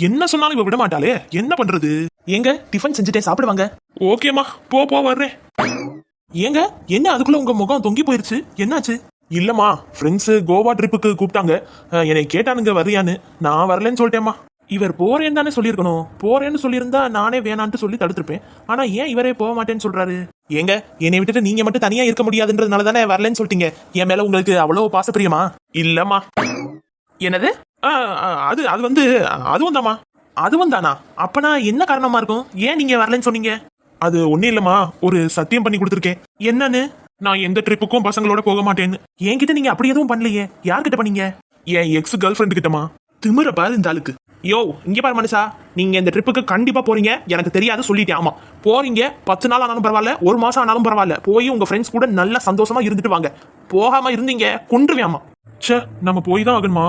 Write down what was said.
என்ன சொன்னாலும் இவ விட மாட்டாளே, என்ன பண்றது? ஏங்க டிஃபன் செஞ்சுட்டே சாப்பிடுவாங்க. ஓகேமா, போ வர்றேன். ஏங்க என்ன அதுக்குள்ள உங்க முகம் தொங்கி போயிருச்சு, என்னாச்சு? இல்லம்மா, ஃப்ரெண்ட்ஸ் கோவா ட்ரிப்புக்கு கூப்பிட்டாங்க. என்னை கேட்டானுங்க வர்றியான்னு. நான் வரலன்னு சொல்லிட்டேம்மா. இவர் போறேன்னு தானே சொல்லியிருக்கணும். போறேன்னு சொல்லியிருந்தா நானே வேணான்ட்டு சொல்லி தடுத்துருப்பேன். ஆனா ஏன் இவரே போக மாட்டேன்னு சொல்றாரு? ஏங்க என்னை விட்டுட்டு நீங்க மட்டும் தனியா இருக்க முடியாதுன்றதுனால தானே வரலன்னு சொல்லிட்டீங்க. என் மேல உங்களுக்கு அவ்வளவு பாசப்பிரியமா? இல்லம்மா. என்னது? அது அது வந்து அதுவும் தாம்மா. அதுவும் தானா? அப்பனா என்ன காரணமா இருக்கும்? ஏன் நீங்க வரலன்னு சொன்னீங்க? அது ஒன்னும் இல்லம்மா, ஒரு சத்தியம் பண்ணி கொடுத்துருக்கேன். என்னன்னு? நான் எந்த ட்ரிப்புக்கும் பசங்களோட போக மாட்டேன்னு. என்கிட்ட நீங்க அப்படி எதுவும் பண்ணலையே. யார்கிட்ட பண்ணீங்க? N X girl friend கிட்டமா. திமிர பாரு இந்த ஆளுக்கு. யோ இங்க பாரு மனுஷா, நீங்க இந்த ட்ரிப்புக்கு கண்டிப்பா போறீங்க. எனக்கு தெரியாது சொல்லிட்டேன். ஆமா போறீங்க. 10 நாள் ஆனாலும் பரவாயில்ல, 1 மாசம் ஆனாலும் பரவாயில்ல. போய் உங்க ஃப்ரெண்ட்ஸ் கூட நல்லா சந்தோஷமா இருந்துட்டு வாங்க. போகாம இருந்தீங்க கொன்றுவேன். ஆமா ச்சே, நம்ம போய் தான் ஆகணுமா?